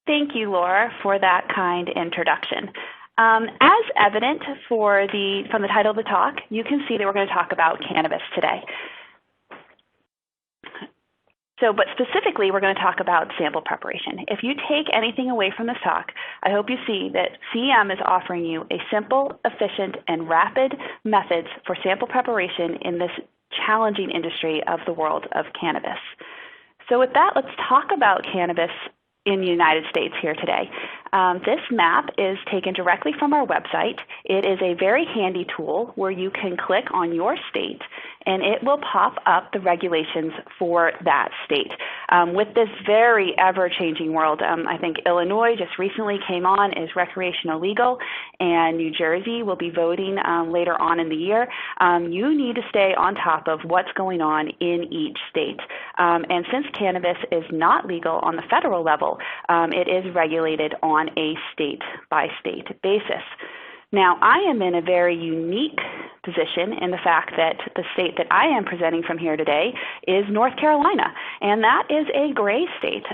Thank you, Laura, for that kind introduction. As evident from the title of the talk, you can see that we're going to talk about cannabis today. But specifically, we're going to talk about sample preparation. If you take anything away from this talk, I hope you see that CEM is offering you a simple, efficient, and rapid methods for sample preparation in this challenging industry of the world of cannabis. So with that, let's talk about cannabis in the United States here today. This map is taken directly from our website. It is a very handy tool where you can click on your state and it will pop up the regulations for that state. With this very ever-changing world, I think Illinois just recently came on as recreational legal, and New Jersey will be voting later on in the year. You need to stay on top of what's going on in each state. And since cannabis is not legal on the federal level, it is regulated on a state-by-state basis. Now, I am in a very unique position in the fact that the state that I am presenting from here today is North Carolina, and that is a gray state.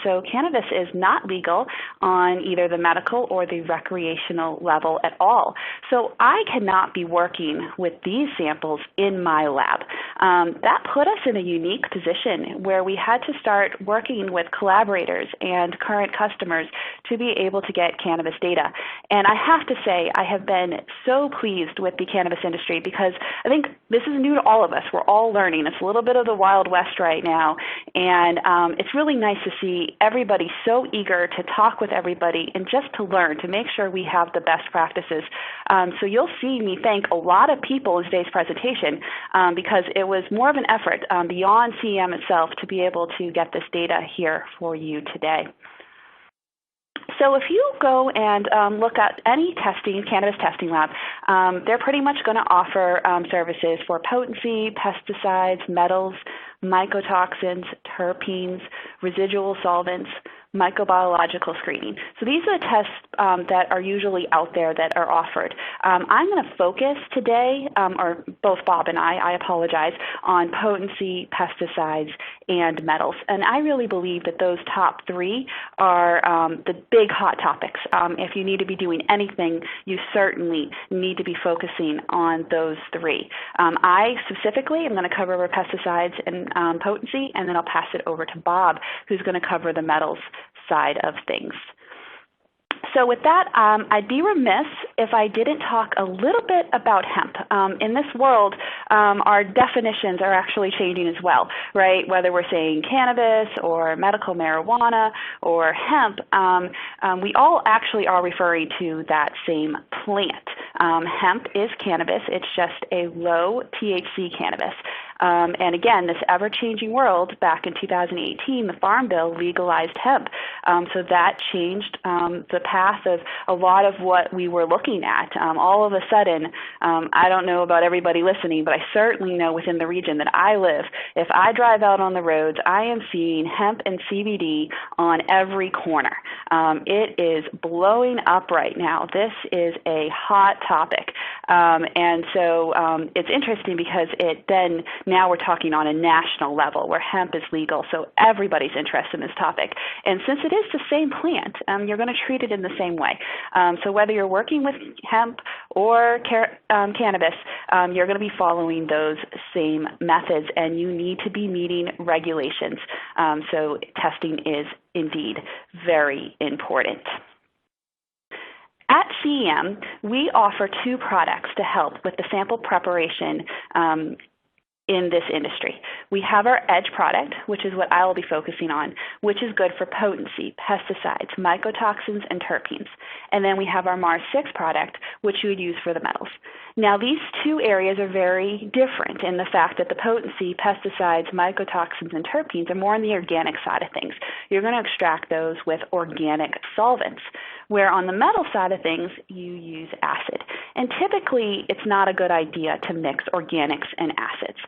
So cannabis is not legal on either the medical or the recreational level at all. So I cannot be working with these samples in my lab. That put us in a unique position where we had to start working with collaborators and current customers to be able to get cannabis data. And I have to say, I have been so pleased with the cannabis industry because I think this is new to all of us. We're all learning. It's a little bit of the Wild West right now, and it's really nice to see everybody so eager to talk with everybody and just to learn, to make sure we have the best practices. So you'll see me thank a lot of people in today's presentation because it was more of an effort beyond CEM itself to be able to get this data here for you today. So if you go and look at any cannabis testing lab, they're pretty much going to offer services for potency, pesticides, metals, mycotoxins, terpenes, residual solvents, microbiological screening. So these are the tests that are usually out there that are offered. I'm going to focus today, or both Bob and I apologize, on potency, pesticides, and metals. And I really believe that those top three are the big hot topics. If you need to be doing anything, you certainly need to be focusing on those three. I specifically am going to cover pesticides and potency, and then I'll pass it over to Bob, who's going to cover the metals side of things. So with that, I'd be remiss if I didn't talk a little bit about hemp. In this world, our definitions are actually changing as well, right? Whether we're saying cannabis or medical marijuana or hemp, we all actually are referring to that same plant. Hemp is cannabis. It's just a low THC cannabis. And again, this ever-changing world, back in 2018, the Farm Bill legalized hemp. So that changed the path of a lot of what we were looking at. All of a sudden, I don't know about everybody listening, but I certainly know within the region that I live, if I drive out on the roads, I am seeing hemp and CBD on every corner. It is blowing up right now. This is a hot topic. And so it's interesting because now we're talking on a national level where hemp is legal, so everybody's interested in this topic. And since it is the same plant, you're going to treat it in the same way. So whether you're working with hemp or cannabis, you're going to be following those same methods, and you need to be meeting regulations. So testing is indeed very important. At CEM, we offer two products to help with the sample preparation in this industry. We have our Edge product, which is what I will be focusing on, which is good for potency, pesticides, mycotoxins, and terpenes. And then we have our Mars 6 product, which you would use for the metals. Now, these two areas are very different in the fact that the potency, pesticides, mycotoxins, and terpenes are more on the organic side of things. You're going to extract those with organic solvents, where on the metal side of things, you use acid. And typically, it's not a good idea to mix organics and acids.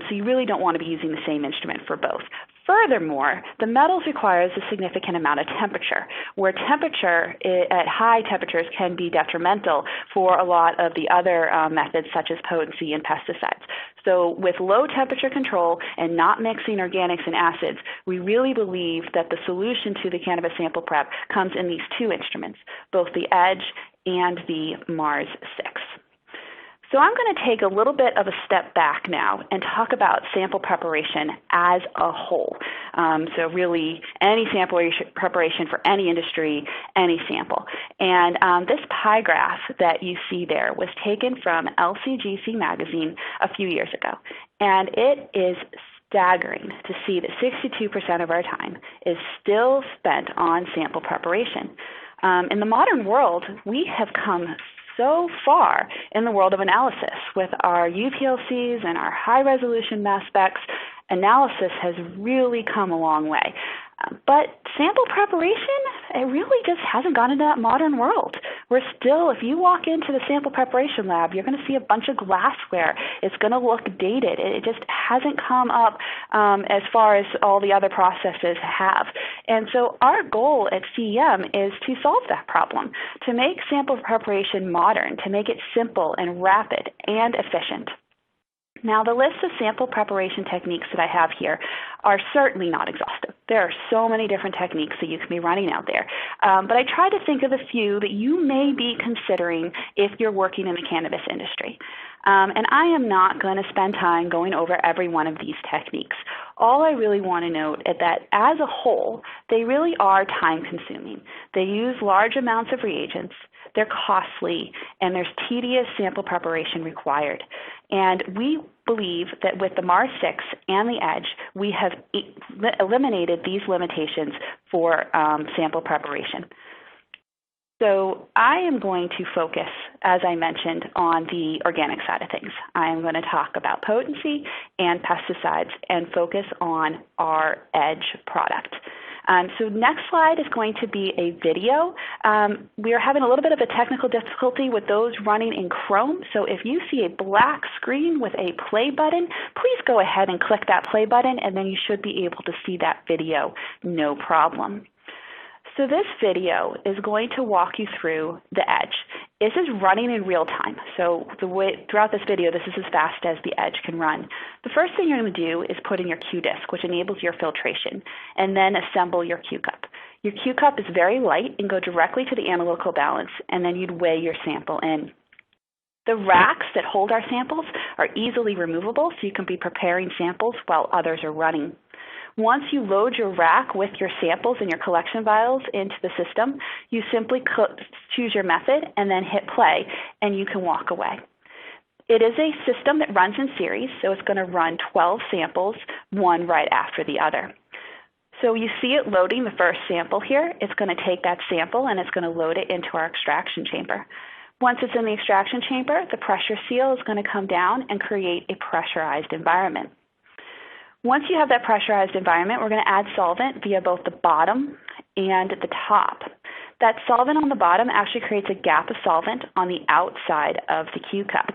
So you really don't want to be using the same instrument for both. Furthermore, the metals requires a significant amount of temperature, where temperature at high temperatures can be detrimental for a lot of the other methods such as potency and pesticides. So with low temperature control and not mixing organics and acids, we really believe that the solution to the cannabis sample prep comes in these two instruments, both the EDGE and the Mars 6. So I'm going to take a little bit of a step back now and talk about sample preparation as a whole. So really any sample preparation for any industry, any sample. And this pie graph that you see there was taken from LCGC magazine a few years ago. And it is staggering to see that 62% of our time is still spent on sample preparation. In the modern world, we have come so far in the world of analysis with our UPLCs and our high-resolution mass specs. Analysis has really come a long way. But sample preparation, it really just hasn't gone into that modern world. We're still, if you walk into the sample preparation lab, you're going to see a bunch of glassware. It's going to look dated. It just hasn't come up as far as all the other processes have. And so our goal at CEM is to solve that problem, to make sample preparation modern, to make it simple and rapid and efficient. Now, the list of sample preparation techniques that I have here are certainly not exhaustive. There are so many different techniques that you can be running out there. But I try to think of a few that you may be considering if you're working in the cannabis industry. And I am not going to spend time going over every one of these techniques. All I really want to note is that as a whole, they really are time-consuming. They use large amounts of reagents. They're costly, and there's tedious sample preparation required. And we believe that with the Mars 6 and the EDGE, we have eliminated these limitations for sample preparation. So I am going to focus, as I mentioned, on the organic side of things. I am going to talk about potency and pesticides and focus on our EDGE product. So next slide is going to be a video. We are having a little bit of a technical difficulty with those running in Chrome. So if you see a black screen with a play button, please go ahead and click that play button, and then you should be able to see that video, no problem. So this video is going to walk you through the EDGE. This is running in real time. So throughout this video, this is as fast as the EDGE can run. The first thing you're going to do is put in your Q-disc, which enables your filtration, and then assemble your Q-cup. Your Q-cup is very light and go directly to the analytical balance, and then you'd weigh your sample in. The racks that hold our samples are easily removable, so you can be preparing samples while others are running. Once you load your rack with your samples and your collection vials into the system, you simply choose your method and then hit play, and you can walk away. It is a system that runs in series, so it's going to run 12 samples, one right after the other. So you see it loading the first sample here. It's going to take that sample and it's going to load it into our extraction chamber. Once it's in the extraction chamber, the pressure seal is going to come down and create a pressurized environment. Once you have that pressurized environment, we're going to add solvent via both the bottom and the top. That solvent on the bottom actually creates a gap of solvent on the outside of the Q-cup.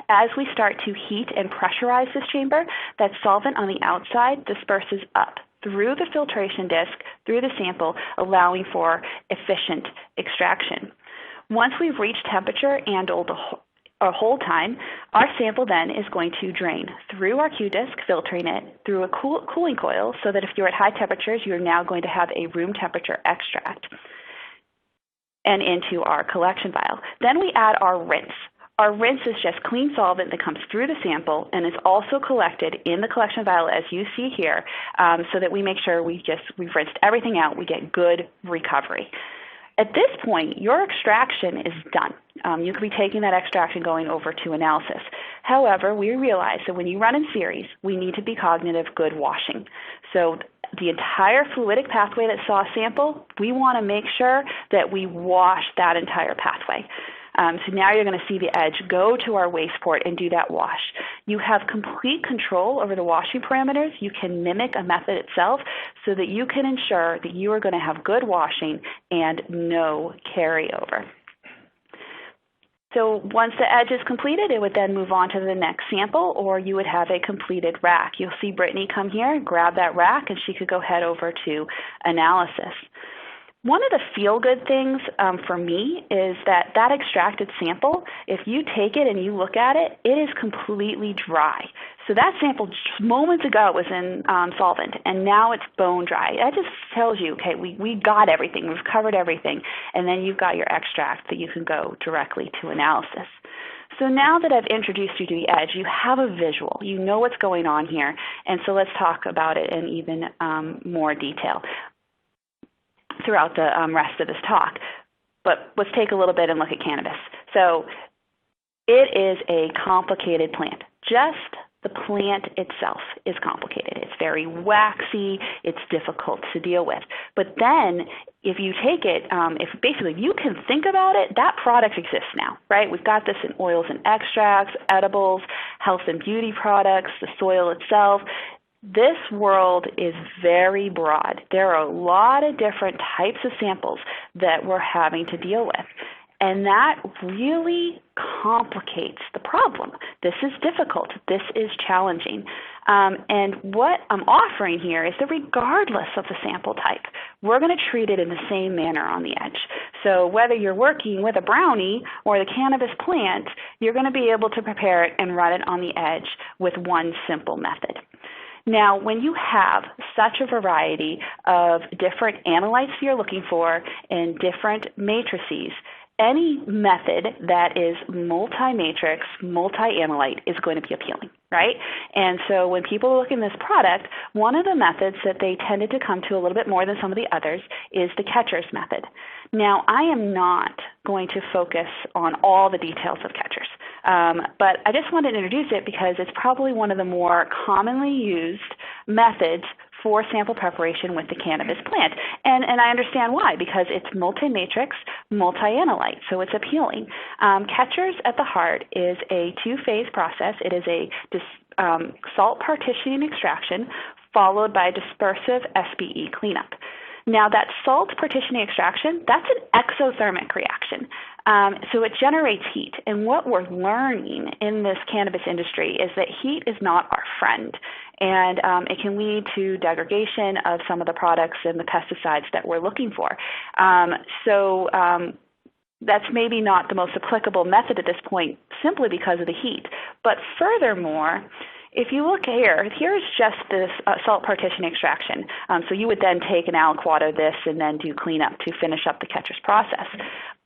As we start to heat and pressurize this chamber, that solvent on the outside disperses up through the filtration disc, through the sample, allowing for efficient extraction. Once we've reached temperature and our hold time, our sample then is going to drain through our Q-disc, filtering it through a cooling coil so that if you're at high temperatures, you're now going to have a room temperature extract and into our collection vial. Then we add our rinse. Our rinse is just clean solvent that comes through the sample and is also collected in the collection vial as you see here so that we make sure we've rinsed everything out, we get good recovery. At this point, your extraction is done. You could be taking that extraction going over to analysis. However, we realize that when you run in series, we need to be cognizant of good washing. So the entire fluidic pathway that saw a sample, we want to make sure that we wash that entire pathway. So now you're going to see the EDGE go to our waste port and do that wash. You have complete control over the washing parameters. You can mimic a method itself so that you can ensure that you are going to have good washing and no carryover. So once the edge is completed, it would then move on to the next sample, or you would have a completed rack. You'll see Brittany come here, grab that rack, and she could go head over to analysis. One of the feel-good things for me is that that extracted sample, if you take it and you look at it, it is completely dry. So that sample just moments ago was in solvent, and now it's bone dry. That just tells you, okay, we got everything. We've covered everything. And then you've got your extract that you can go directly to analysis. So now that I've introduced you to the edge, you have a visual. You know what's going on here. And so let's talk about it in even more detail throughout the rest of this talk. But let's take a little bit and look at cannabis. So it is a complicated plant. Just the plant itself is complicated. It's very waxy. It's difficult to deal with. But then if you take it, if you can think about it, that product exists now, right? We've got this in oils and extracts, edibles, health and beauty products, the soil itself. This world is very broad. There are a lot of different types of samples that we're having to deal with. And that really complicates the problem. This is difficult. This is challenging. And what I'm offering here is that regardless of the sample type, we're going to treat it in the same manner on the edge. So whether you're working with a brownie or the cannabis plant, you're going to be able to prepare it and run it on the edge with one simple method. Now, when you have such a variety of different analytes you're looking for in different matrices, any method that is multi-matrix, multi-analyte is going to be appealing, right? And so when people look in this product, one of the methods that they tended to come to a little bit more than some of the others is the catcher's method. Now, I am not going to focus on all the details of catchers, but I just wanted to introduce it because it's probably one of the more commonly used methods for sample preparation with the cannabis plant. And I understand why, because it's multi-matrix, multi-analyte, so it's appealing. Catchers at the heart is a two-phase process. It is a salt partitioning extraction followed by dispersive SBE cleanup. Now, that salt partitioning extraction, that's an exothermic reaction. So it generates heat. And what we're learning in this cannabis industry is that heat is not our friend. And it can lead to degradation of some of the products and the pesticides that we're looking for. That's maybe not the most applicable method at this point simply because of the heat. But furthermore, if you look here, here's just this salt partition extraction. So you would then take an aliquot of this and then do cleanup to finish up the catcher's process.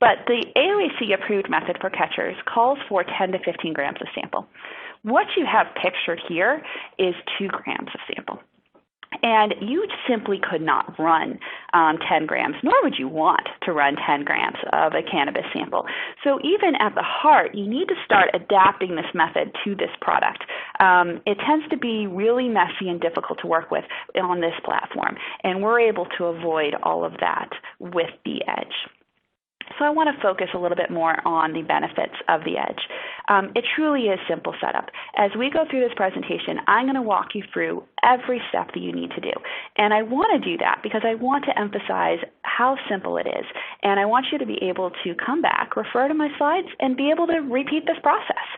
But the AOAC approved method for catchers calls for 10 to 15 grams of sample. What you have pictured here is 2 grams of sample. And you simply could not run 10 grams, nor would you want to run 10 grams of a cannabis sample. So even at the heart, you need to start adapting this method to this product. It tends to be really messy and difficult to work with on this platform, and we're able to avoid all of that with the edge. So I want to focus a little bit more on the benefits of the edge. It truly is simple setup. As we go through this presentation, I'm going to walk you through every step that you need to do. And I want to do that because I want to emphasize how simple it is. And I want you to be able to come back, refer to my slides, and be able to repeat this process.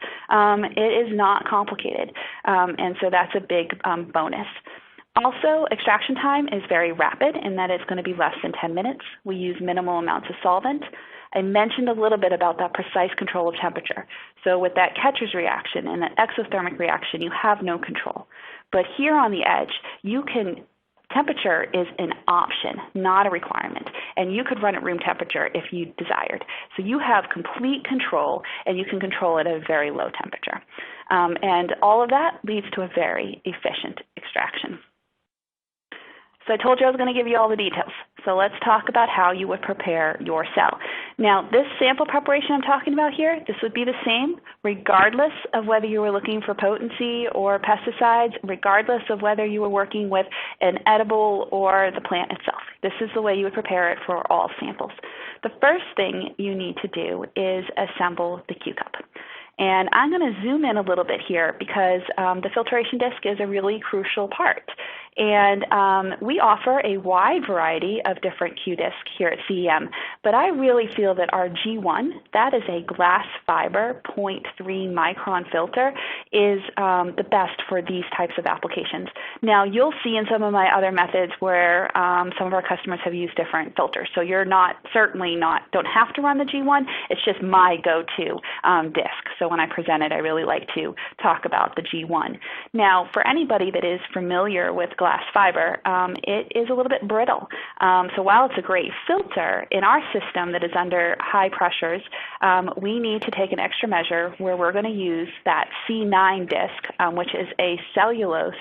It is not complicated. And so that's a big bonus. Also, extraction time is very rapid in that it's going to be less than 10 minutes. We use minimal amounts of solvent. I mentioned a little bit about that precise control of temperature. So with that catcher's reaction and that exothermic reaction, you have no control. But here on the edge, temperature is an option, not a requirement. And you could run at room temperature if you desired. So you have complete control, and you can control it at a very low temperature. And all of that leads to a very efficient extraction. So I told you I was going to give you all the details. So let's talk about how you would prepare your cell. Now, this sample preparation I'm talking about here, this would be the same regardless of whether you were looking for potency or pesticides, regardless of whether you were working with an edible or the plant itself. This is the way you would prepare it for all samples. The first thing you need to do is assemble the Q-cup. And I'm going to zoom in a little bit here because the filtration disc is a really crucial part. And we offer a wide variety of different Q-Disc here at CEM, but I really feel that our G1, that is a glass fiber 0.3 micron filter, is the best for these types of applications. Now, you'll see in some of my other methods where some of our customers have used different filters, so you're don't have to run the G1. It's just my go-to disc. So when I present it, I really like to talk about the G1. Now, for anybody that is familiar with glass fiber, it is a little bit brittle. So while it's a great filter, in our system that is under high pressures, we need to take an extra measure where we're going to use that C9 disc, which is a cellulose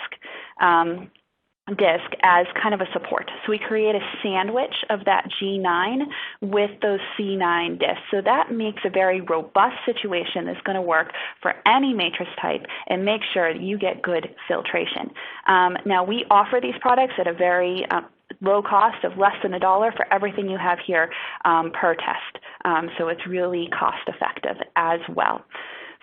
disc, as kind of a support. So we create a sandwich of that G9 with those C9 discs. So that makes a very robust situation that's going to work for any matrix type and make sure that you get good filtration. Now, we offer these products at a very low cost of less than $1 for everything you have here per test. So it's really cost effective as well.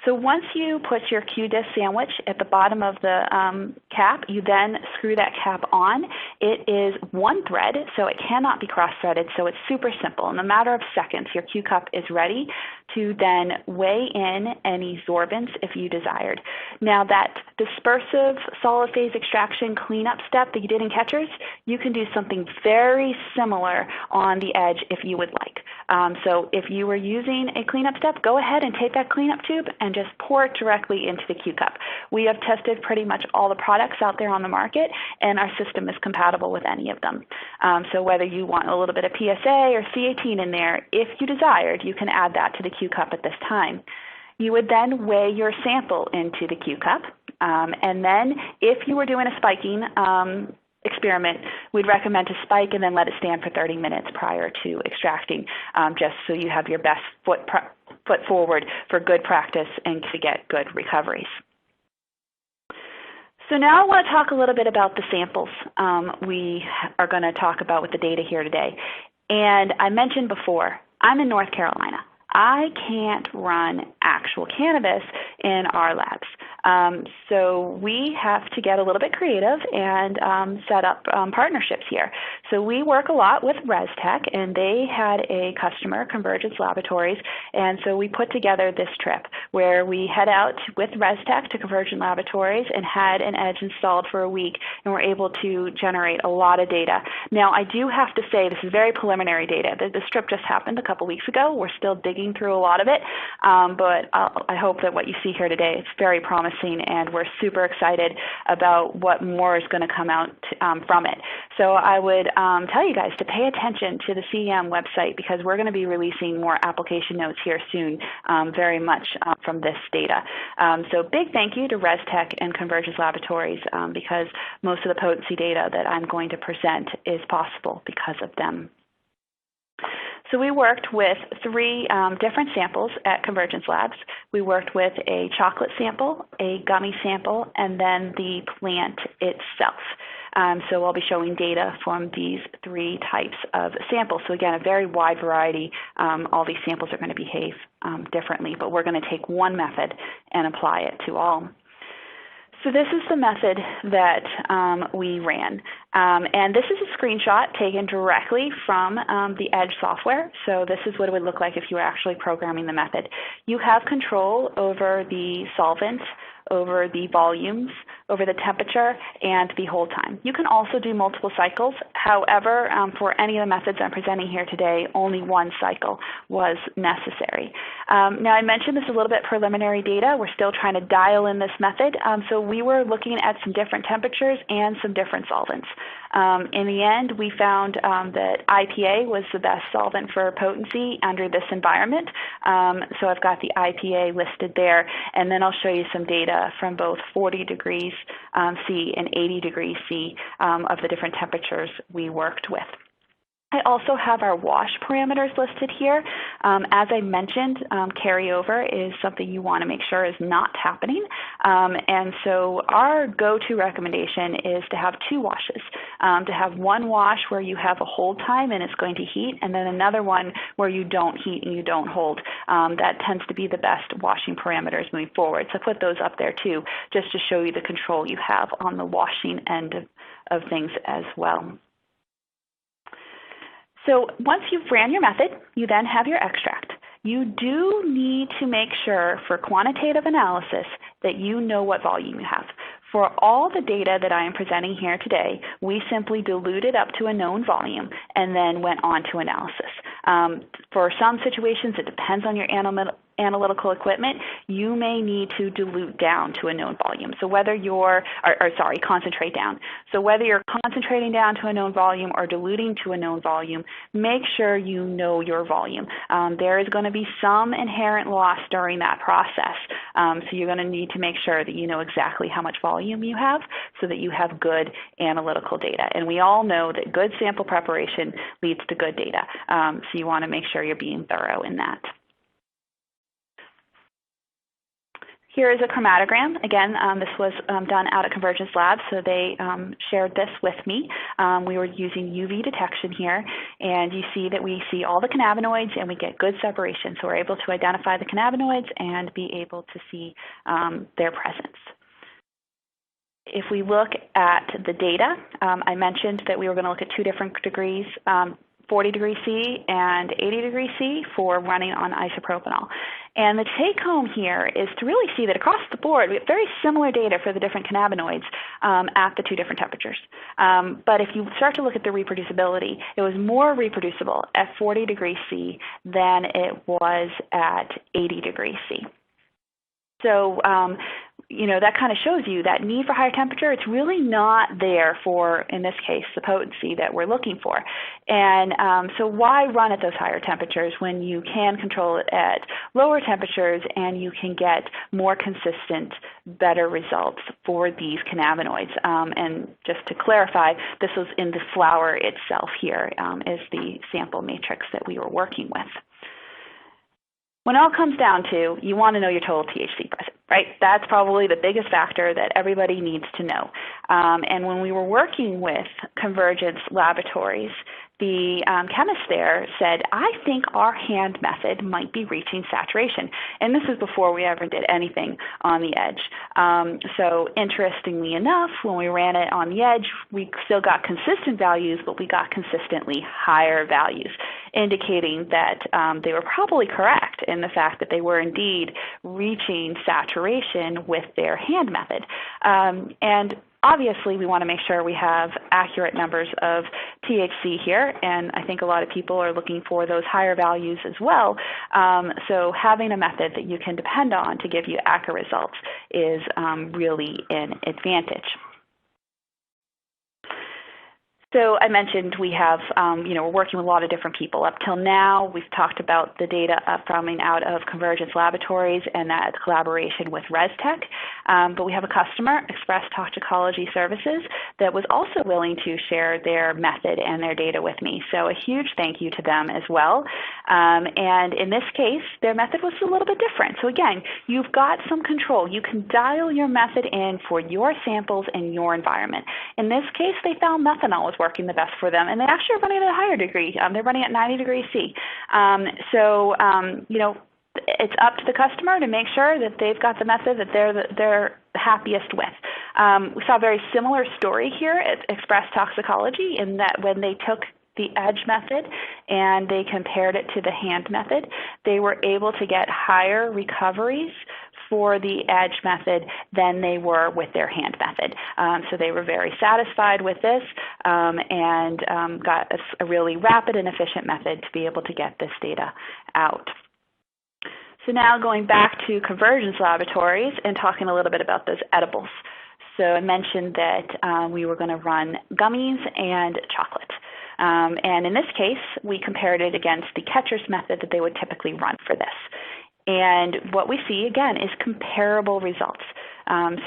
So once you put your Q-Disc sandwich at the bottom of the cap, you then screw that cap on. It is one thread, so it cannot be cross-threaded, so it's super simple. In a matter of seconds, your Q-cup is ready to then weigh in any sorbents if you desired. Now, that dispersive solid phase extraction cleanup step that you did in catchers, you can do something very similar on the edge if you would like. So if you were using a cleanup step, go ahead and take that cleanup tube and just pour it directly into the Q-cup. We have tested pretty much all the products out there on the market, and our system is compatible with any of them. So whether you want a little bit of PSA or C18 in there, if you desired, you can add that to the Q-cup at this time. You would then weigh your sample into the Q-cup, and then if you were doing a spiking experiment, we'd recommend to spike and then let it stand for 30 minutes prior to extracting, just so you have your best foot forward for good practice and to get good recoveries. So now I want to talk a little bit about the samples we are going to talk about with the data here today. And I mentioned before, I'm in North Carolina. I can't run actual cannabis in our labs. So we have to get a little bit creative and set up partnerships here. So we work a lot with ResTech, and they had a customer, Convergence Laboratories, and so we put together this trip where we head out with ResTech to Convergence Laboratories and had an edge installed for a week, and we're able to generate a lot of data. Now, I do have to say this is very preliminary data. This trip just happened a couple weeks ago. We're still digging through a lot of it, but I hope that what you see here today is very promising, and we're super excited about what more is going to come out from it. So I would tell you guys to pay attention to the CEM website, because we're going to be releasing more application notes here soon, very much from this data. So big thank you to ResTech and Convergence Laboratories, because most of the potency data that I'm going to present is possible because of them. So we worked with three different samples at Convergence Labs. We worked with a chocolate sample, a gummy sample, and then the plant itself. So I'll be showing data from these three types of samples. So again, a very wide variety. All these samples are going to behave differently, but we're going to take one method and apply it to all. So this is the method that we ran. And this is a screenshot taken directly from the Edge software. So this is what it would look like if you were actually programming the method. You have control over the solvent, over the volumes, over the temperature, and the hold time. You can also do multiple cycles. However, for any of the methods I'm presenting here today, only one cycle was necessary. Now, I mentioned this is a little bit preliminary data. We're still trying to dial in this method. So we were looking at some different temperatures and some different solvents. In the end, we found that IPA was the best solvent for potency under this environment. So I've got the IPA listed there, and then I'll show you some data from both 40 degrees C and 80 degrees C of the different temperatures we worked with. I also have our wash parameters listed here. As I mentioned, carryover is something you want to make sure is not happening. And so our go-to recommendation is to have 2 washes, to have one wash where you have a hold time and it's going to heat, and then another one where you don't heat and you don't hold. That tends to be the best washing parameters moving forward. So I put those up there too, just to show you the control you have on the washing end of things as well. So once you've ran your method, you then have your extract. You do need to make sure for quantitative analysis that you know what volume you have. For all the data that I am presenting here today, we simply diluted up to a known volume and then went on to analysis. For some situations, it depends on your analytical equipment. You may need to dilute down to a known volume. So whether you're, concentrate down. So whether you're concentrating down to a known volume or diluting to a known volume, make sure you know your volume. There is going to be some inherent loss during that process. So you're going to need to make sure that you know exactly how much volume you have so that you have good analytical data. And we all know that good sample preparation leads to good data. So you want to make sure you're being thorough in that. Here is a chromatogram. Again, this was done out at Convergence Labs, so they shared this with me. We were using UV detection here, and you see that we see all the cannabinoids and we get good separation. So we're able to identify the cannabinoids and be able to see their presence. If we look at the data, I mentioned that we were going to look at 2 different degrees, 40 degrees C and 80 degrees C for running on isopropanol. And the take home here is to really see that across the board, we have very similar data for the different cannabinoids at the 2 different temperatures. But if you start to look at the reproducibility, it was more reproducible at 40 degrees C than it was at 80 degrees C. So, that kind of shows you that need for higher temperature. It's really not there for, in this case, the potency that we're looking for. And so why run at those higher temperatures when you can control it at lower temperatures and you can get more consistent, better results for these cannabinoids? And just to clarify, this was in the flower itself here is the sample matrix that we were working with. When it all comes down to, you want to know your total THC present, right? That's probably the biggest factor that everybody needs to know. And when we were working with Convergence Laboratories, the chemist there said, I think our hand method might be reaching saturation. And this is before we ever did anything on the edge. So interestingly enough, when we ran it on the edge, we still got consistent values, but we got consistently higher values, indicating that they were probably correct in the fact that they were indeed reaching saturation with their hand method. And obviously, we want to make sure we have accurate numbers of THC here, and I think a lot of people are looking for those higher values as well. So having a method that you can depend on to give you accurate results is really an advantage. So I mentioned we have, we're working with a lot of different people. Up till now, we've talked about the data coming out of Convergence Laboratories and that collaboration with ResTech. But we have a customer, Express Toxicology Services, that was also willing to share their method and their data with me. So a huge thank you to them as well. And in this case, their method was a little bit different. So again, you've got some control. You can dial your method in for your samples and your environment. In this case, they found methanol was working the best for them, and they actually are running at a higher degree. They're running at 90 degrees C. It's up to the customer to make sure that they've got the method that they're happiest with. We saw a very similar story here at Express Toxicology in that when they took the edge method and they compared it to the hand method, they were able to get higher recoveries for the edge method than they were with their hand method. So they were very satisfied with this and got a really rapid and efficient method to be able to get this data out. So now going back to Convergence Laboratories and talking a little bit about those edibles. So I mentioned that we were going to run gummies and chocolate. And in this case, we compared it against the catcher's method that they would typically run for this. And what we see, again, is comparable results.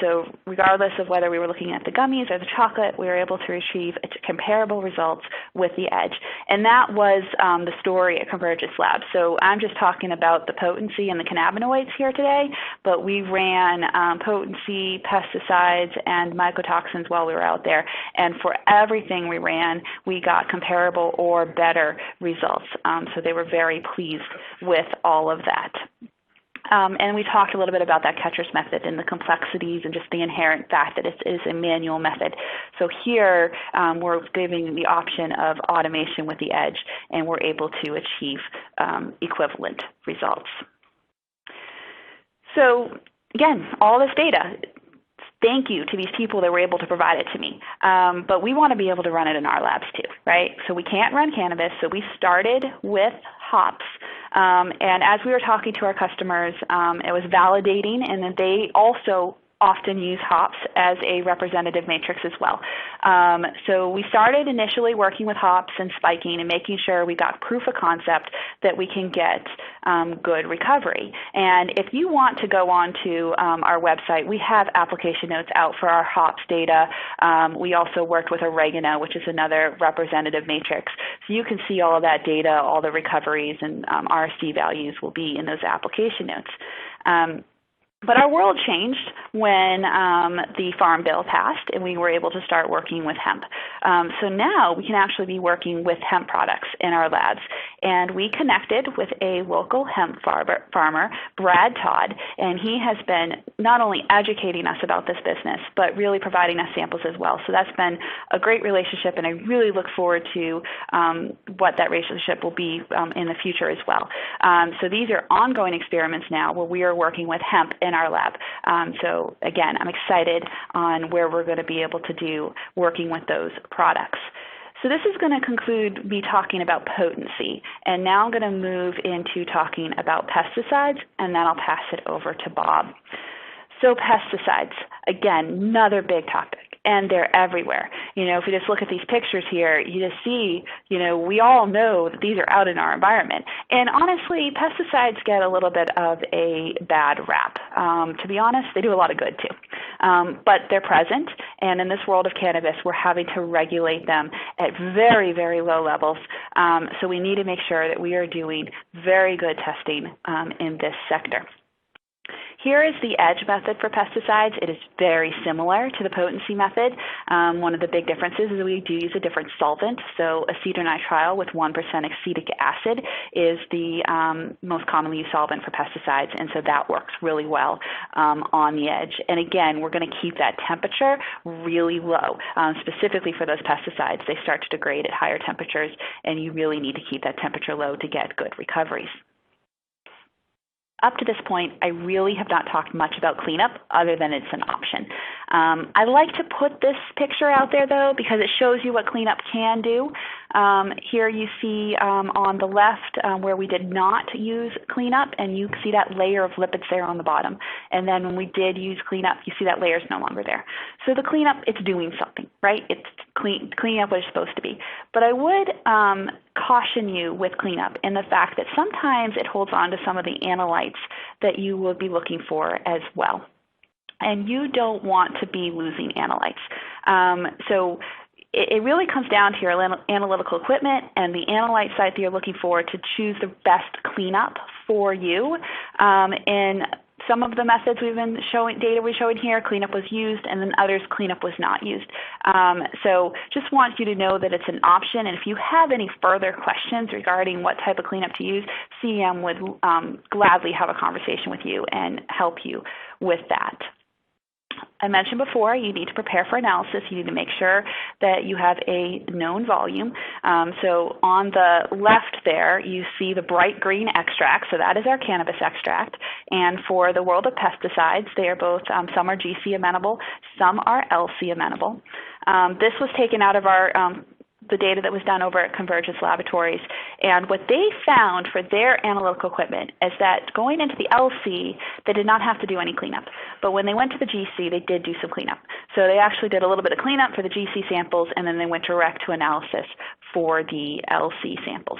So regardless of whether we were looking at the gummies or the chocolate, we were able to achieve comparable results with the Edge. And that was the story at Convergence Labs. So I'm just talking about the potency and the cannabinoids here today, but we ran potency, pesticides, and mycotoxins while we were out there. And for everything we ran, we got comparable or better results. So they were very pleased with all of that. And we talked a little bit about that catcher's method and the complexities and just the inherent fact that it is a manual method. So here we're giving the option of automation with the Edge, and we're able to achieve equivalent results. So again, all this data, thank you to these people that were able to provide it to me. But we want to be able to run it in our labs too, right? So we can't run cannabis, so we started with hops. And as we were talking to our customers, it was validating, and that they also often use hops as a representative matrix as well. So we started initially working with hops and spiking and making sure we got proof of concept that we can get good recovery. And if you want to go on to our website, we have application notes out for our hops data. We also worked with oregano, which is another representative matrix. So you can see all of that data, all the recoveries and RSD values will be in those application notes. But our world changed when the Farm Bill passed and we were able to start working with hemp. So now we can actually be working with hemp products in our labs. And we connected with a local hemp farmer, Brad Todd, and he has been not only educating us about this business, but really providing us samples as well. So that's been a great relationship, and I really look forward to what that relationship will be in the future as well. So these are ongoing experiments now where we are working with hemp in our lab. So again, I'm excited on where we're going to be able to do working with those products. So this is going to conclude me talking about potency, and now I'm going to move into talking about pesticides, and then I'll pass it over to Bob. So pesticides, again, another big topic. And they're everywhere. You know, if you just look at these pictures here, you just see, you know, we all know that these are out in our environment. And honestly, pesticides get a little bit of a bad rap. To be honest, they do a lot of good too. But they're present, and in this world of cannabis, we're having to regulate them at very, very low levels. So we need to make sure that we are doing very good testing in this sector. Here is the Edge method for pesticides. It is very similar to the potency method. One of the big differences is we do use a different solvent. So acetonitrile with 1% acetic acid is the most commonly used solvent for pesticides, and so that works really well on the Edge. And again, we're going to keep that temperature really low. Specifically for those pesticides, they start to degrade at higher temperatures, and you really need to keep that temperature low to get good recoveries. Up to this point, I really have not talked much about cleanup other than it's an option. I like to put this picture out there, though, because it shows you what cleanup can do. Here you see on the left where we did not use cleanup, and you see that layer of lipids there on the bottom. And then when we did use cleanup, you see that layer is no longer there. So the cleanup, it's doing something, right? It's cleaning up what it's supposed to be. But I would caution you with cleanup in the fact that sometimes it holds on to some of the analytes that you will be looking for as well. And you don't want to be losing analytes. So it really comes down to your analytical equipment and the analyte site that you're looking for to choose the best cleanup for you. And some of the methods we've been showing, data we're showing here, cleanup was used, and then others, cleanup was not used. So just want you to know that it's an option, and if you have any further questions regarding what type of cleanup to use, CEM would gladly have a conversation with you and help you with that. I mentioned before, you need to prepare for analysis. You need to make sure that you have a known volume. So on the left there, you see the bright green extract. So that is our cannabis extract. And for the world of pesticides, they are both, some are GC amenable, some are LC amenable. This was taken out of our the data that was done over at Convergence Laboratories. And what they found for their analytical equipment is that going into the LC, they did not have to do any cleanup. But when they went to the GC, they did do some cleanup. So they actually did a little bit of cleanup for the GC samples, and then they went direct to analysis for the LC samples.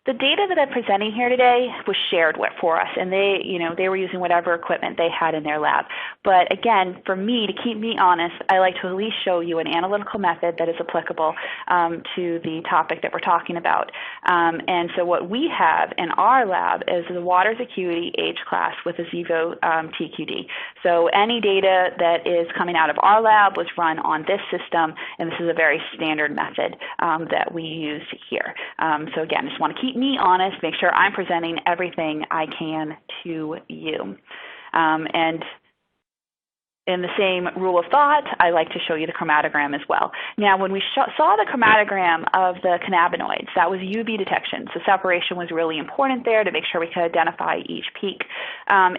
The data that I'm presenting here today was shared for us, and they were using whatever equipment they had in their lab. But again, for me, to keep me honest, I like to at least show you an analytical method that is applicable to the topic that we're talking about. And so what we have in our lab is the water's acuity age class with a Zevo TQD. So any data that is coming out of our lab was run on this system, and this is a very standard method that we use here. So again, I just want to keep me honest, make sure I'm presenting everything I can to you. And in the same rule of thought, I like to show you the chromatogram as well. Now, when we saw the chromatogram of the cannabinoids, that was UV detection. So separation was really important there to make sure we could identify each peak.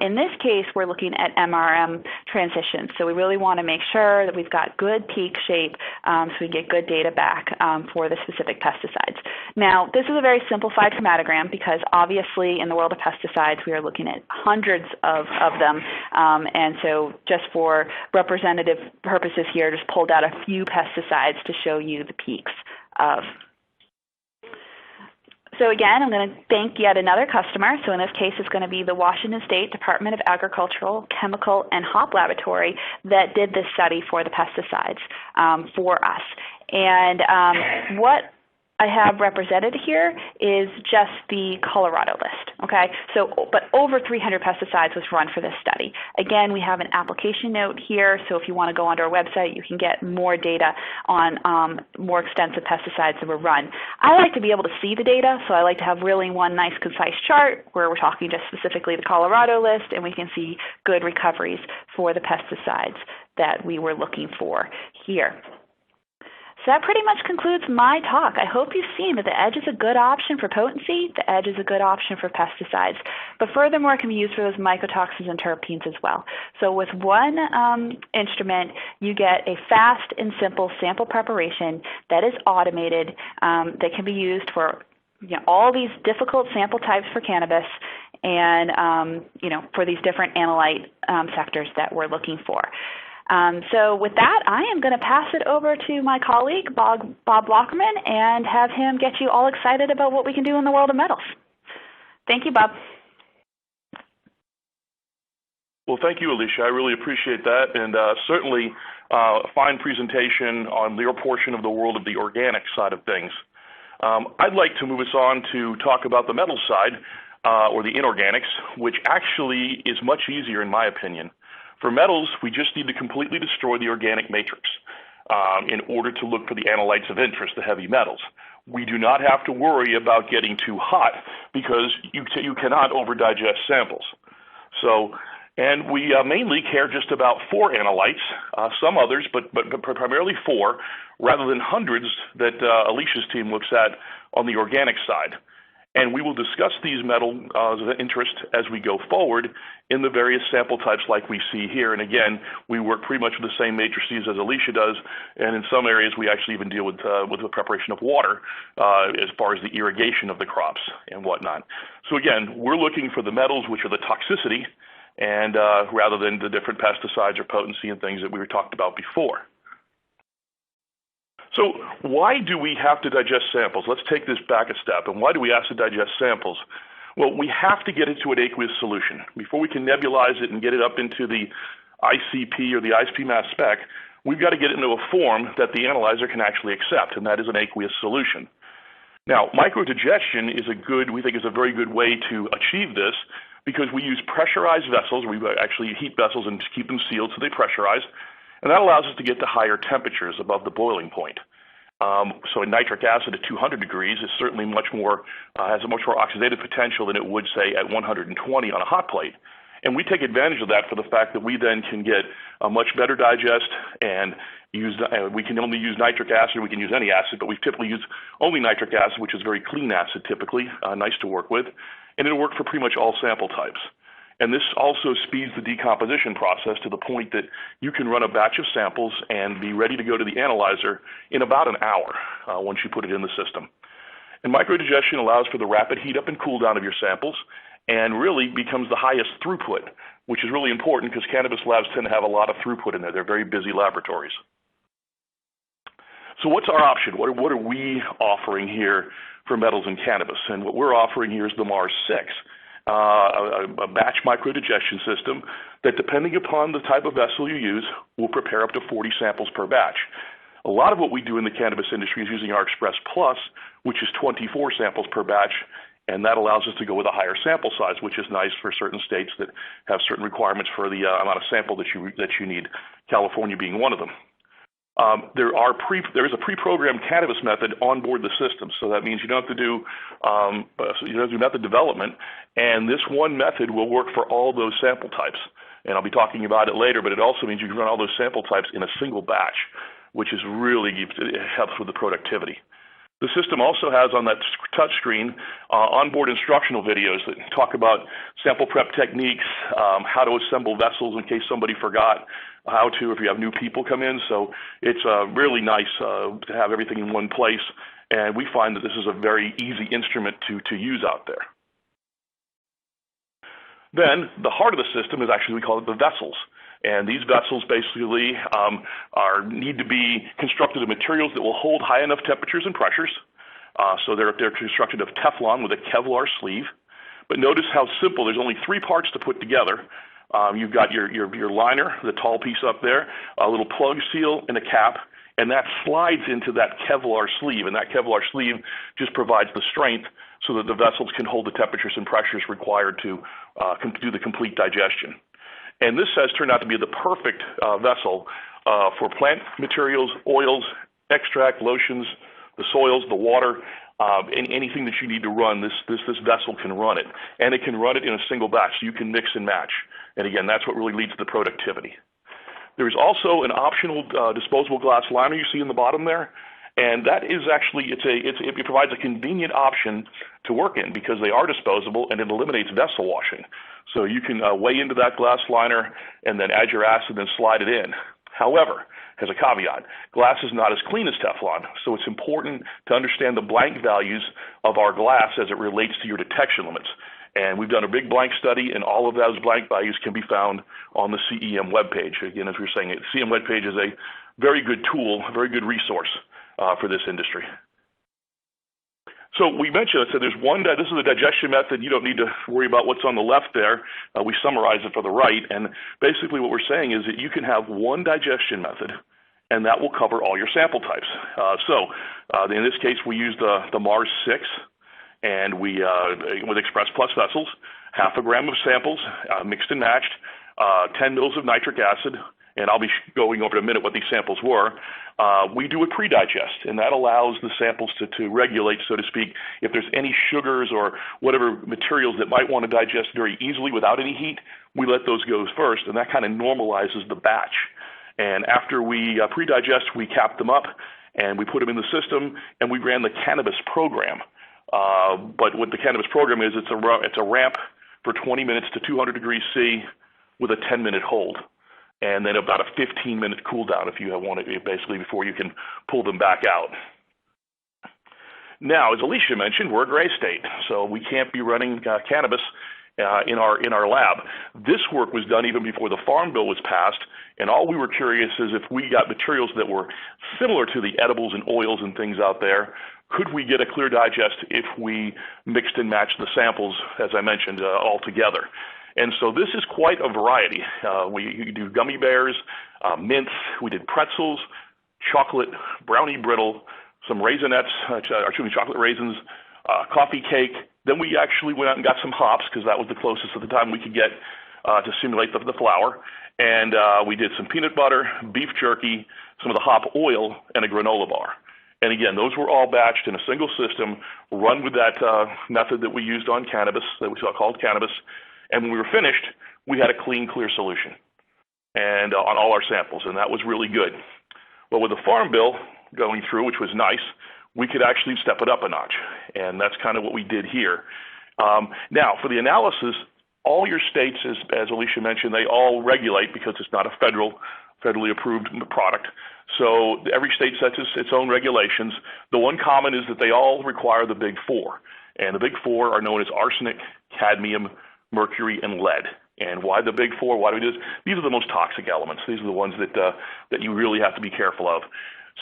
In this case, we're looking at MRM transitions. So we really want to make sure that we've got good peak shape so we get good data back for the specific pesticides. Now, this is a very simplified chromatogram because obviously in the world of pesticides, we are looking at hundreds of them. And so just for representative purposes here, just pulled out a few pesticides to show you the peaks of. So again, I'm going to thank yet another customer. So in this case, it's going to be the Washington State Department of Agricultural, Chemical, and Hop Laboratory that did this study for the pesticides for us. And what I have represented here is just the Colorado list, okay? So, but over 300 pesticides was run for this study. Again, we have an application note here, so if you want to go onto our website, you can get more data on more extensive pesticides that were run. I like to be able to see the data, so I like to have really one nice concise chart where we're talking just specifically the Colorado list, and we can see good recoveries for the pesticides that we were looking for here. So that pretty much concludes my talk. I hope you've seen that the Edge is a good option for potency, the Edge is a good option for pesticides, but furthermore it can be used for those mycotoxins and terpenes as well. So with one instrument, you get a fast and simple sample preparation that is automated, that can be used for all these difficult sample types for cannabis and for these different analyte sectors that we're looking for. So with that, I am going to pass it over to my colleague, Bob Blockerman, and have him get you all excited about what we can do in the world of metals. Thank you, Bob. Well, thank you, Alicia. I really appreciate that, and certainly a fine presentation on your portion of the world of the organic side of things. I'd like to move us on to talk about the metals side, or the inorganics, which actually is much easier in my opinion. For metals, we just need to completely destroy the organic matrix in order to look for the analytes of interest, the heavy metals. We do not have to worry about getting too hot because you cannot overdigest samples. So, and we mainly care just about 4 analytes, some others, but primarily 4, rather than hundreds that Alicia's team looks at on the organic side. And we will discuss these metals of interest as we go forward in the various sample types like we see here. And again, we work pretty much with the same matrices as Alicia does, and in some areas we actually even deal with the preparation of water as far as the irrigation of the crops and whatnot. So again, we're looking for the metals, which are the toxicity, and rather than the different pesticides or potency and things that we were talked about before. So why do we have to digest samples? Let's take this back a step. And why do we have to digest samples? Well, we have to get it to an aqueous solution. Before we can nebulize it and get it up into the ICP or the ICP mass spec, we've got to get it into a form that the analyzer can actually accept, and that is an aqueous solution. Now, microdigestion is we think is a very good way to achieve this because we use pressurized vessels. We actually heat vessels and keep them sealed so they pressurize. And that allows us to get to higher temperatures above the boiling point. So nitric acid at 200 degrees is certainly has a much more oxidative potential than it would, say, at 120 on a hot plate. And we take advantage of that for the fact that we then can get a much better digest and we can only use nitric acid, we can use any acid, but we typically use only nitric acid, which is very clean acid typically, nice to work with, and it'll work for pretty much all sample types. And this also speeds the decomposition process to the point that you can run a batch of samples and be ready to go to the analyzer in about an hour once you put it in the system. And microdigestion allows for the rapid heat up and cool down of your samples and really becomes the highest throughput, which is really important because cannabis labs tend to have a lot of throughput in there. They're very busy laboratories. So what's our option? What are we offering here for metals in cannabis. And what we're offering here is the Mars 6, a batch microdigestion system that, depending upon the type of vessel you use, will prepare up to 40 samples per batch. A lot of what we do in the cannabis industry is using our Express Plus, which is 24 samples per batch, and that allows us to go with a higher sample size, which is nice for certain states that have certain requirements for the amount of sample that you need, California being one of them. There is a pre-programmed cannabis method on board the system, so that means you don't have to do method development, and this one method will work for all those sample types. And I'll be talking about it later, but it also means you can run all those sample types in a single batch, which is really helps with the productivity. The system also has on that touch screen onboard instructional videos that talk about sample prep techniques, how to assemble vessels in case somebody forgot how to, if you have new people come in. So it's really nice to have everything in one place, and we find that this is a very easy instrument to use out there. Then the heart of the system is actually, we call it the vessels. And these vessels basically need to be constructed of materials that will hold high enough temperatures and pressures. So they're constructed of Teflon with a Kevlar sleeve. But notice how simple. There's only 3 parts to put together. You've got your liner, the tall piece up there, a little plug seal, and a cap. And that slides into that Kevlar sleeve. And that Kevlar sleeve just provides the strength so that the vessels can hold the temperatures and pressures required to do the complete digestion. And this has turned out to be the perfect vessel for plant materials, oils, extract, lotions, the soils, the water, anything that you need to run, this vessel can run it. And it can run it in a single batch, so you can mix and match. And again, that's what really leads to the productivity. There's also an optional disposable glass liner you see in the bottom there. And that is actually, it provides a convenient option to work in because they are disposable and it eliminates vessel washing. So you can weigh into that glass liner and then add your acid and slide it in. However, as a caveat, glass is not as clean as Teflon, so it's important to understand the blank values of our glass as it relates to your detection limits. And we've done a big blank study, and all of those blank values can be found on the CEM webpage. Again, as we were saying, the CEM webpage is a very good tool, a very good resource for this industry. So we mentioned, I said this is a digestion method. You don't need to worry about what's on the left there. We summarize it for the right. And basically what we're saying is that you can have one digestion method, and that will cover all your sample types. In this case, we used the Mars 6, and we with Express Plus vessels, 0.5 gram of samples, mixed and matched, 10 mils of nitric acid, and I'll be going over in a minute what these samples were. We do a pre-digest, and that allows the samples to regulate, so to speak, if there's any sugars or whatever materials that might want to digest very easily without any heat, we let those go first, and that kind of normalizes the batch. And after we pre-digest, we cap them up, and we put them in the system, and we ran the cannabis program. But what the cannabis program is, it's a ramp for 20 minutes to 200 degrees C with a 10-minute hold. And then about a 15-minute cool down if you want it, basically before you can pull them back out. Now, as Alicia mentioned, we're a gray state, so we can't be running cannabis in our lab. This work was done even before the Farm Bill was passed, and all we were curious is if we got materials that were similar to the edibles and oils and things out there, could we get a clear digest if we mixed and matched the samples, as I mentioned, all together? And so this is quite a variety. We do gummy bears, mints, we did pretzels, chocolate, brownie brittle, some raisinets, chocolate raisins, coffee cake. Then we actually went out and got some hops because that was the closest at the time we could get to simulate the flour. And we did some peanut butter, beef jerky, some of the hop oil, and a granola bar. And again, those were all batched in a single system, run with that method that we used on cannabis, that we called cannabis. And when we were finished, we had a clean, clear solution and on all our samples, and that was really good. Well, with the Farm Bill going through, which was nice, we could actually step it up a notch, and that's kind of what we did here. Now, for the analysis, all your states, as Alicia mentioned, they all regulate because it's not a federally approved product. So every state sets its own regulations. The one common is that they all require the big four, and the big four are known as arsenic, cadmium, mercury, and lead. And why the big four? Why do we do this? These are the most toxic elements. These are the ones that you really have to be careful of.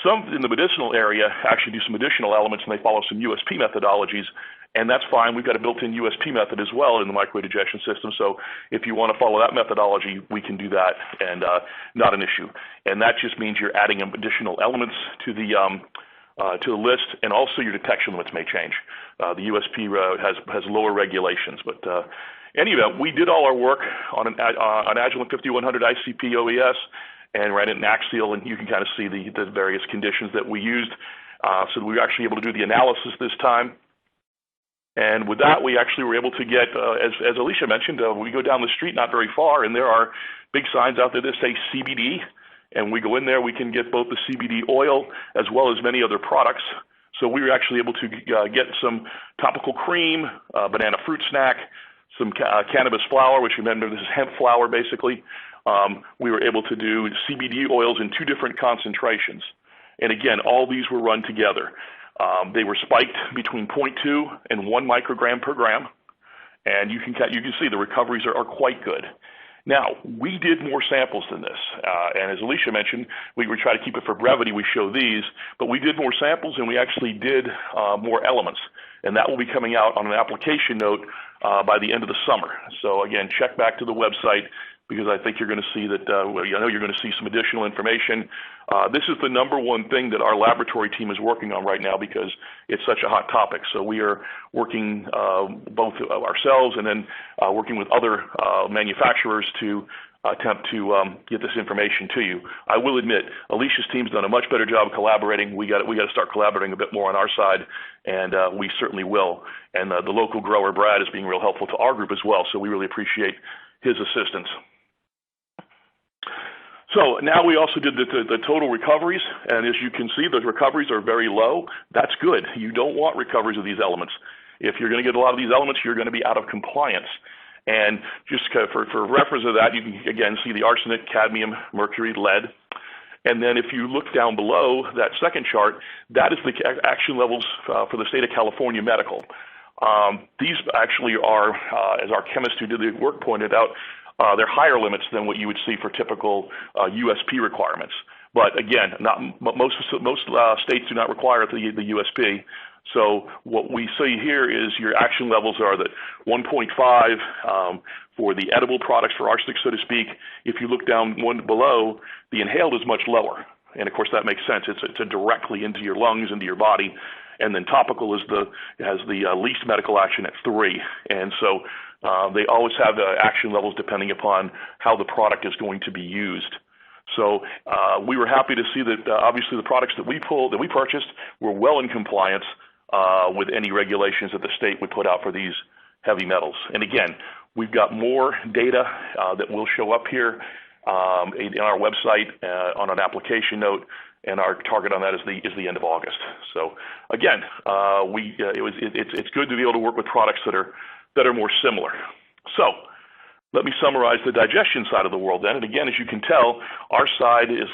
Some in the medicinal area actually do some additional elements, and they follow some USP methodologies, and that's fine. We've got a built-in USP method as well in the microdigestion system, so if you want to follow that methodology, we can do that, and not an issue. And that just means you're adding additional elements to the list, and also your detection limits may change. The USP has lower regulations, but any event, we did all our work on Agilent 5100 ICP OES and ran it in Axial, and you can kind of see the various conditions that we used. So we were actually able to do the analysis this time. And with that, we actually were able to get, as Alicia mentioned, we go down the street not very far, and there are big signs out there that say CBD. And we go in there, we can get both the CBD oil as well as many other products. So we were actually able to get some topical cream, banana fruit snack, some cannabis flour, which remember this is hemp flour basically. We were able to do CBD oils in 2 different concentrations. And again, all these were run together. They were spiked between 0.2 and 1 microgram per gram. And you can see the recoveries are quite good. Now, we did more samples than this, and as Alicia mentioned, we try to keep it for brevity. We show these, but we did more samples, and we actually did more elements, and that will be coming out on an application note by the end of the summer. So again, check back to the website, because I think you're going to see that, I know you're going to see some additional information. This is the #1 thing that our laboratory team is working on right now because it's such a hot topic. So we are working both ourselves and then working with other manufacturers to attempt to get this information to you. I will admit, Alicia's team's done a much better job of collaborating. We got to start collaborating a bit more on our side, and we certainly will. And the local grower, Brad, is being real helpful to our group as well, so we really appreciate his assistance. So now we also did the total recoveries, and as you can see, the recoveries are very low. That's good. You don't want recoveries of these elements. If you're going to get a lot of these elements, you're going to be out of compliance. And just for reference of that, you can again see the arsenic, cadmium, mercury, lead. And then if you look down below that second chart, that is the action levels for the state of California medical. These actually are, as our chemist who did the work pointed out, they're higher limits than what you would see for typical USP requirements. But again, most states do not require the USP. So what we see here is your action levels are that 1.5 for the edible products for arsenic, so to speak. If you look down one below, the inhaled is much lower. And of course that makes sense. It's directly into your lungs, into your body. And then topical has the least medical action at 3. And so they always have the action levels depending upon how the product is going to be used. So we were happy to see that obviously the products that we purchased were well in compliance with any regulations that the state would put out for these heavy metals. And again, we've got more data that will show up here in our website on an application note, and our target on that is the end of August. So again, it's good to be able to work with products that are more similar. So let me summarize the digestion side of the world then. And again, as you can tell, our side is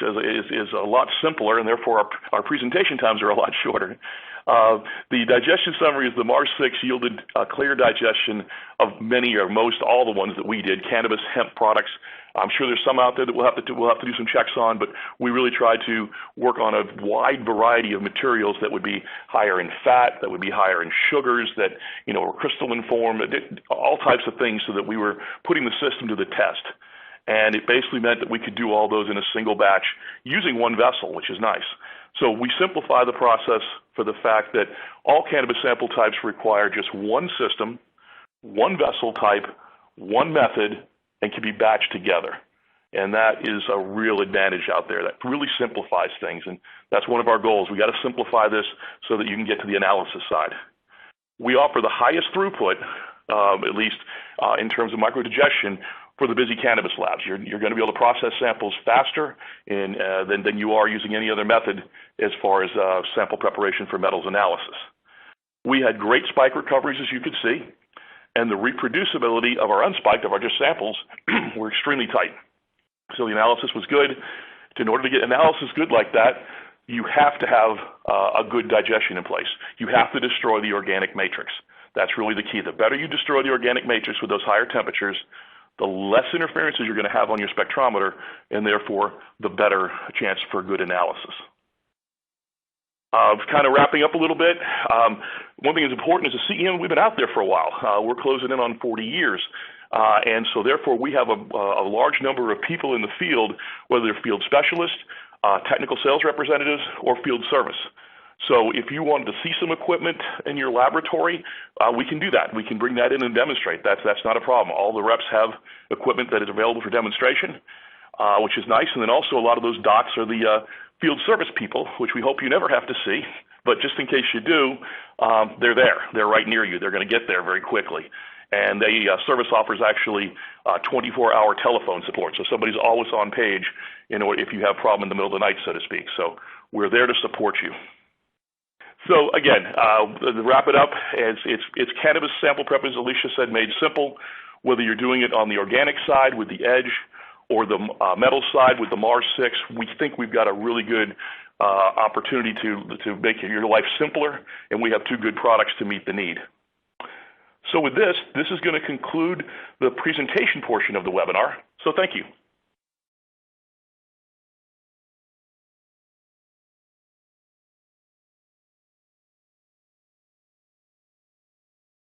a lot simpler, and therefore our presentation times are a lot shorter. The digestion summary is the Mars 6 yielded clear digestion of many or most all the ones that we did, cannabis, hemp products. I'm sure there's some out there that we'll have to do some checks on, but we really try to work on a wide variety of materials that would be higher in fat, that would be higher in sugars, that were crystalline form, all types of things, so that we were putting the system to the test. And it basically meant that we could do all those in a single batch using one vessel, which is nice. So we simplify the process for the fact that all cannabis sample types require just one system, one vessel type, one method, and can be batched together. And that is a real advantage out there. That really simplifies things, and that's one of our goals. We got to simplify this so that you can get to the analysis side. We offer the highest throughput, at least in terms of microdigestion, for the busy cannabis labs. You're going to be able to process samples faster than you are using any other method as far as sample preparation for metals analysis. We had great spike recoveries, as you could see, and the reproducibility of our unspiked, of our just samples, were extremely tight. So the analysis was good. In order to get analysis good like that, you have to have a good digestion in place. You have to destroy the organic matrix. That's really the key. The better you destroy the organic matrix with those higher temperatures, the less interferences you're going to have on your spectrometer, and therefore the better chance for good analysis. Kind of wrapping up a little bit, one thing that's important is the CEM, we've been out there for a while. We're closing in on 40 years. And so therefore we have a large number of people in the field, whether they're field specialists, technical sales representatives, or field service. So if you wanted to see some equipment in your laboratory, we can do that. We can bring that in and demonstrate. That's not a problem. All the reps have equipment that is available for demonstration, which is nice. And then also a lot of those docs are the field service people, which we hope you never have to see. But just in case you do, they're there. They're right near you. They're going to get there very quickly. And the service offers actually 24-hour telephone support. So somebody's always on page, if you have a problem in the middle of the night, so to speak. So we're there to support you. So again, to wrap it up, it's cannabis sample prep, as Alicia said, made simple. Whether you're doing it on the organic side with the Edge or the metal side with the Mars 6, we think we've got a really good opportunity to make your life simpler, and we have two good products to meet the need. So with this is going to conclude the presentation portion of the webinar. So thank you.